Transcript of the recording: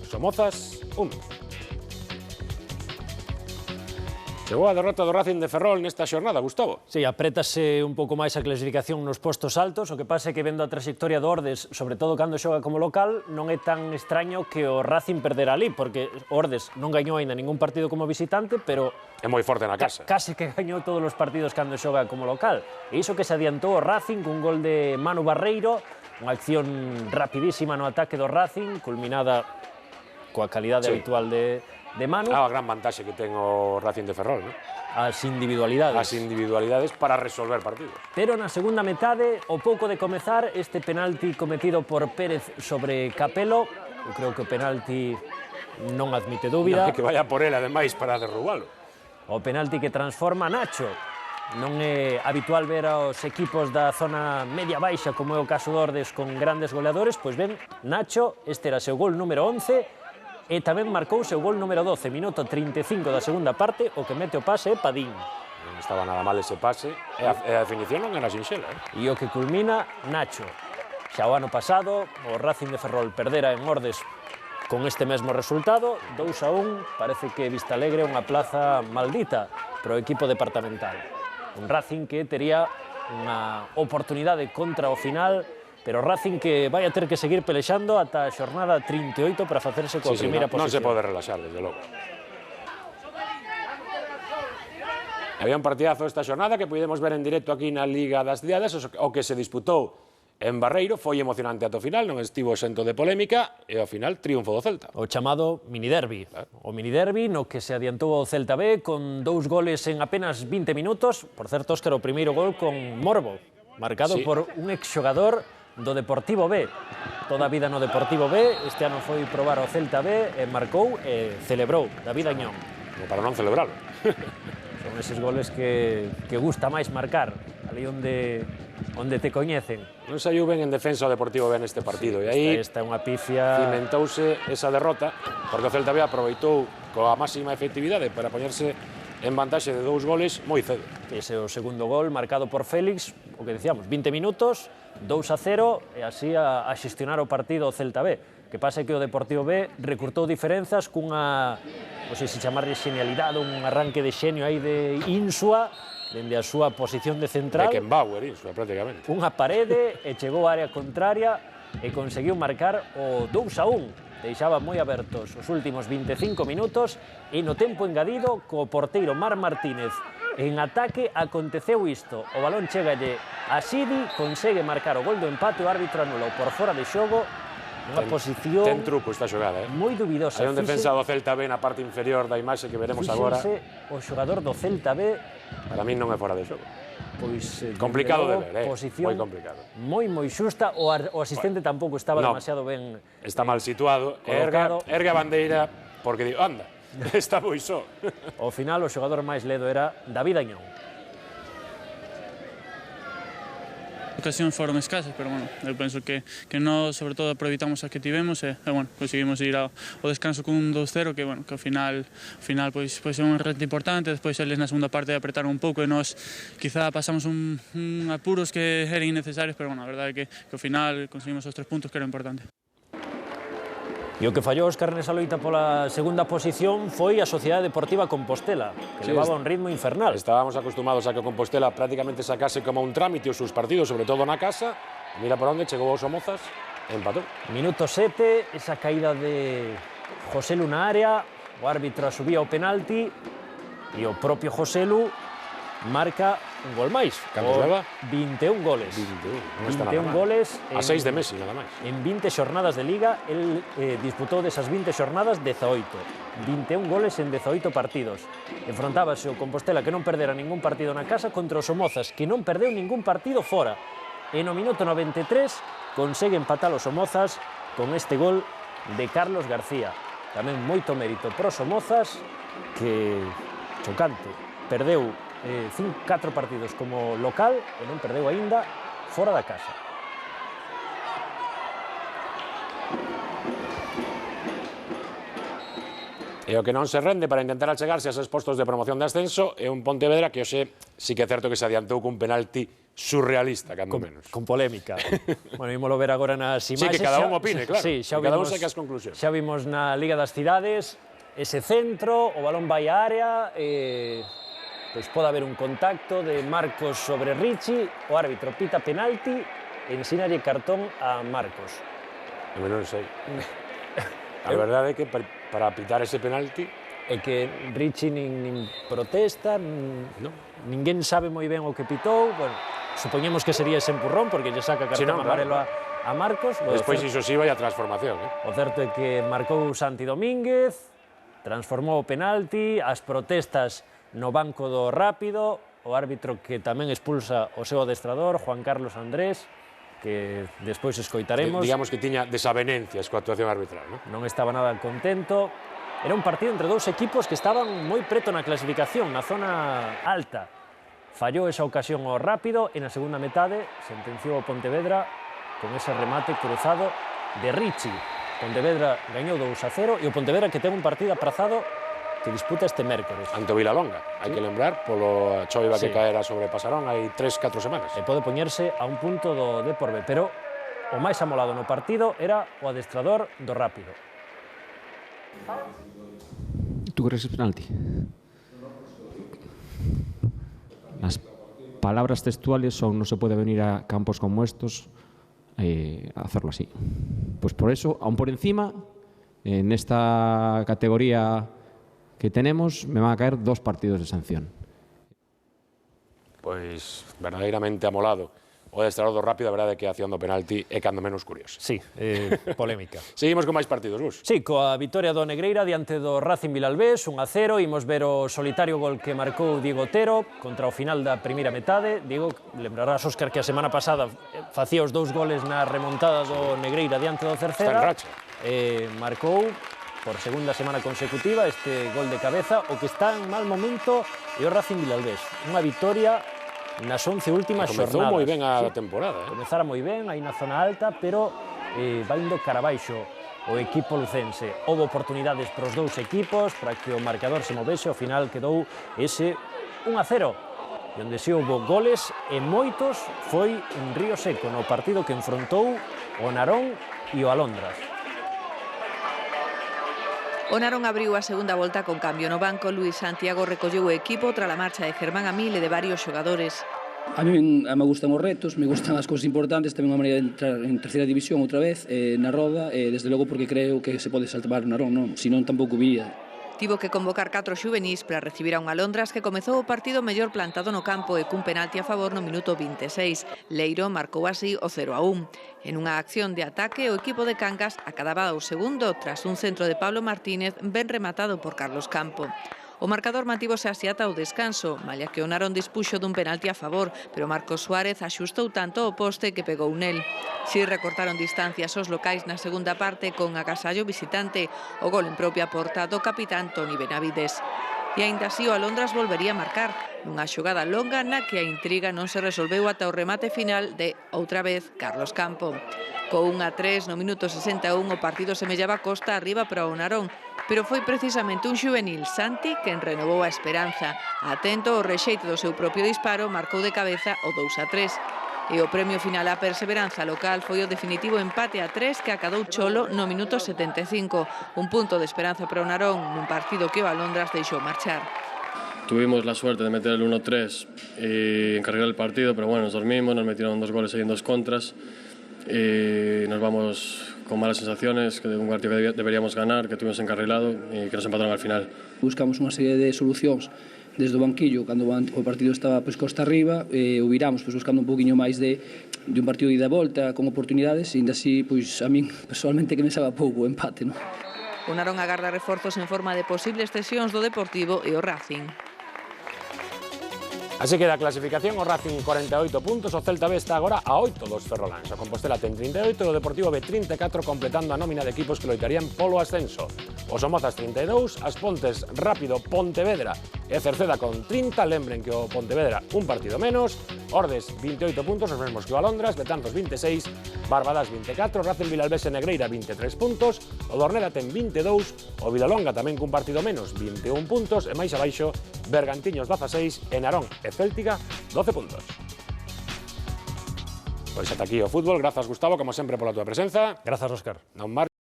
Somozas 1. Chegou a derrota do Racing de Ferrol nesta xornada, Gustavo. Sí, aprétase un pouco máis a clasificación nos postos altos, o que pasa é que vendo a trayectoria do Ordes, sobre todo cando xoga como local, non é tan extraño que o Racing perdera ali, porque Ordes non gañou aínda ningún partido como visitante, pero é moi forte na casa. Case que gañou todos os partidos cando xoga como local. E iso que se adiantou o Racing cun gol de Manu Barreiro, unha acción rapidísima no ataque do Racing, culminada coa calidade habitual de Manu. A gran vantaxe que ten o Racing de Ferrol, non? As individualidades. As individualidades para resolver partidos. Pero na segunda metade, ao pouco de comezar, este penalti cometido por Pérez sobre Capelo, eu creo que o penalti non admite dúbida. Que vaya por ele, ademais, para derrubalo. O penalti que transforma Nacho. Non é habitual ver aos equipos da zona media-baixa, como é o caso do Ordes, con grandes goleadores. Pois ben, Nacho, este era seu gol número 11, e tamén marcou seu gol número 12, minuto 35 da segunda parte, o que mete o pase é Padín. Non estaba nada mal ese pase, e a definición non era sinxela. E o que culmina Nacho. Xa o ano pasado, o Racing de Ferrol perdera en Ordes con este mesmo resultado, 2-1, parece que Vistalegre é unha plaza maldita para o equipo departamental. Un Racing que tería unha oportunidade contra o final, pero Racing que vai a ter que seguir pelexando ata a xornada 38 para facerse coa primeira posición. Non se pode relaxar, desde logo. Había un partidazo esta xornada que podemos ver en directo aquí na Liga das Cidades, o que se disputou en Barreiro, foi emocionante ata o final, non estivo exento de polémica, e ao final triunfo do Celta. O chamado mini-derbi. O mini-derbi no que se adiantou o Celta B con 2 goles en apenas 20 minutos. Por certo, Óscar, o primeiro gol con Morbo, marcado por un exxogador do Deportivo B. Toda a vida no Deportivo B, este ano foi probar o Celta B, e marcou e celebrou, David Añón. Para non celebralo. Son eses goles que gusta máis marcar, ali onde te coñecen. Non saiu ben en defensa o Deportivo B neste partido, e aí esta é unha pifia. Cimentouse esa derrota, porque o Celta B aproveitou coa máxima efectividade para poñerse en vantaxe de 2 goles moi cedo. Ese é o segundo gol marcado por Félix, o que decíamos, 20 minutos, 2-0, e así a xestionar o partido o Celta B. Que pasa é que o Deportivo B recurtou diferenzas cunha, non sei se chamarlle xenialidade, un arranque de xenio aí de Insua, dende a súa posición de central. Beckenbauer, Insua, prácticamente. Unha parede, e chegou á área contraria, e conseguiu marcar o 2-1. Deixaba moi abertos os últimos 25 minutos, e no tempo engadido, co porteiro Marc Martínez en ataque, aconteceu isto. O balón chegalle a Sidi, consegue marcar o gol do empate, o árbitro anulou por fora de xogo, unha posición... Ten truco esta xogada, moi dubidosa. Hai un defensa do Celta B na parte inferior da imaxe que veremos agora. O xogador do Celta B... Para min non é fora de xogo. Pois, complicado de ver, posición moi complicado. Moi xusta, o asistente tampouco estaba demasiado ben... Está mal situado, ergue a bandeira, porque digo, anda, está moi só. Ao final, o xogador máis ledo era David Añón. Ocasións foron escasas, pero bueno, eu penso que nós, sobre todo, aproveitamos as que tivemos e bueno, conseguimos ir ao descanso cun 2-0 que, bueno, que ao final pois é un reto importante. Despois eles na segunda parte apretaron un pouco e nós quizá pasamos un apuros que eran innecesarios, pero bueno, a verdade é que ao final conseguimos os 3 puntos que era importante. E o que fallou Óscar nesa loita pola segunda posición foi a Sociedade Deportiva Compostela, que levaba un ritmo infernal. Estábamos acostumados a que Compostela prácticamente sacase como un trámite os seus partidos, sobre todo na casa. Mira por onde chegou o Somozas, empatou. Minuto 7, esa caída de Joselu na área, o árbitro asubía o penalti e o propio Joselu marca un gol máis. Cantos leva? 21 goles. 21 goles. A 6 de Messi, nada máis. En 20 xornadas de Liga, el disputou desas 20 xornadas 18. 21 goles en 18 partidos. Enfrontábase o Compostela, que non perdera ningún partido na casa, contra o Somozas, que non perdeu ningún partido fora. E no minuto 93 consegue empatar o Somozas con este gol de Carlos García. Tamén moito mérito pro Somozas, que chocante. Perdeu 4 partidos como local e non perdeu aínda fora da casa. E o que non se rende para intentar achegarse a esos postos de promoción de ascenso é un Pontevedra que hoxe sí que é certo que se adiantou cun penalti surrealista, cando menos. Con polémica. Bueno, ímolo ver agora nas Sí, imaxes. que cada un opine, claro. Sí, xa cada un vimos, saque as conclusións. xa vimos na Liga das Cidades ese centro, o balón vai á área, pois pode haber un contacto de Marcos sobre Richie, o árbitro pita penalti e ensinalle cartón a Marcos. Non sei. A verdade é que para pitar ese penalti... É que Richie nin protesta, ninguén sabe moi ben o que pitou, bueno, supoñemos que sería ese empurrón, porque lle saca cartón amarelo a Marcos. Despois iso sí vai a transformación. O certo é que marcou Santi Domínguez, transformou o penalti, as protestas no banco do Rápido, o árbitro que tamén expulsa o seu adestrador, Juan Carlos Andrés, que despois escoitaremos. Digamos que tiña desavenencias coa actuación arbitral, non? Non estaba nada contento. Era un partido entre dous equipos que estaban moi preto na clasificación, na zona alta. Fallou esa ocasión o Rápido e na segunda metade sentenciou o Pontevedra con ese remate cruzado de Richie. Pontevedra gañou 2-0 e o Pontevedra que ten un partido aprazado que disputa este mércores. Ante o Vilalonga, hai que lembrar, polo choiva que caera sobre Pasarón hai 3-4 semanas. E pode poñerse a un punto do Deporbe, pero o máis amolado no partido era o adestrador do Rápido. ¿Tú crees que es penalti? Las palabras textuales son: no se puede venir a campos como estos a hacerlo así. Pues por eso, aún por encima, en esta categoría que tenemos, me van a caer 2 partidos de sanción. Pois, verdadeiramente amolado. O adestrador do Rápido, a verdade é que a acción do penalti é cando menos curiosa. Sí, polémica. Seguimos con máis partidos, Gus. Sí, coa vitoria do Negreira diante do Racing Vilalbés, 1-0, imos ver o solitario gol que marcou Diego Otero contra o final da primeira metade. Diego, lembrarás, Óscar, que a semana pasada facía os 2 goles na remontada do Negreira diante do Cerceda. Está en racha. Marcou por segunda semana consecutiva este gol de cabeza. O que está en mal momento é o Racing Vilalbés. Unha vitoria nas 11 últimas xornadas. Comezou moi ben a temporada. Comezara moi ben, aí na zona alta, pero vai indo cara abaixo o equipo lucense. Houve oportunidades para os dous equipos para que o marcador se movese, ao final quedou ese 1-0, e onde se houve goles e moitos foi en Río Seco, no partido que enfrontou o Narón e o Alondras. O Narón abriu a segunda volta con cambio no banco. Luis Santiago recolleu o equipo tras a marcha de Germán Amil e de varios xogadores. A mí me gustan os retos, me gustan as cousas importantes, tamén unha maneira de entrar en terceira división outra vez, na roda, desde logo porque creo que se pode salvar o Narón, non? Se non tampouco viría. Tivo que convocar 4 xuvenís para recibir a un Alondras que comezou o partido mellor plantado no campo e cun penalti a favor no minuto 26. Leiro marcou así o 0-1. En unha acción de ataque, o equipo de Cangas acababa o segundo tras un centro de Pablo Martínez ben rematado por Carlos Campo. O marcador mantívose así ata o descanso, malia que o Narón dispuxo dun penalti a favor, pero Marcos Suárez axustou tanto o poste que pegou nel. Si recortaron distancias os locais na segunda parte con agasallo visitante, o gol en propia porta do capitán Toni Benavides. E aínda así o Alondras volvería a marcar nunha xogada longa na que a intriga non se resolveu ata o remate final de, outra vez, Carlos Campo. Co 1-3 no minuto 61 o partido semellaba costa arriba para o Narón, pero foi precisamente un xuvenil, Santi, quen renovou a esperanza. Atento ao rexeite do seu propio disparo, marcou de cabeza o 2-3. E o premio final á perseveranza local foi o definitivo empate a 3 que acadou Cholo no minuto 75. Un punto de esperanza para o Narón nun partido que o Alondras deixou marchar. Tuvimos la suerte de meter el 1-3 y encargar el partido, pero bueno, nos dormimos, nos metieron 2 goles ahí en 2 contras y nos vamos con malas sensaciones, que de un partido que deberíamos ganar, que tuvimos encarrilado y que nos empataron al final. Buscamos unha serie de solucións desde o banquillo, cando o partido estaba costa arriba, o viramos buscando un poquinho máis de un partido de ida e volta, con oportunidades, e ainda así, a min, personalmente, que me sabe pouco o empate, non? O Narón agarda reforzos en forma de posibles cesións do Deportivo e o Racing. Así queda a clasificación, o Racing 48 puntos, o Celta B está agora a 8 dos ferroláns. O Compostela ten 38 e o Deportivo B 34, completando a nómina de equipos que loitarían polo ascenso. O Somozas 32, As Pontes, Rápido, Pontevedra e Cerceda con 30, lembren que o Pontevedra un partido menos, Ordes 28 puntos, os mesmos que o Alondras, Betanzos 26, Barbadas 24, Racing Vilalbés e Negreira 23 puntos, o Dorneda ten 22, o Vilalonga tamén cun partido menos 21 puntos, e máis abaixo Bergantiños 16 e Narón e Céltica 12 puntos. Pois ata aquí o fútbol, grazas Gustavo, como sempre pola túa presenza. Grazas, Óscar. Non mar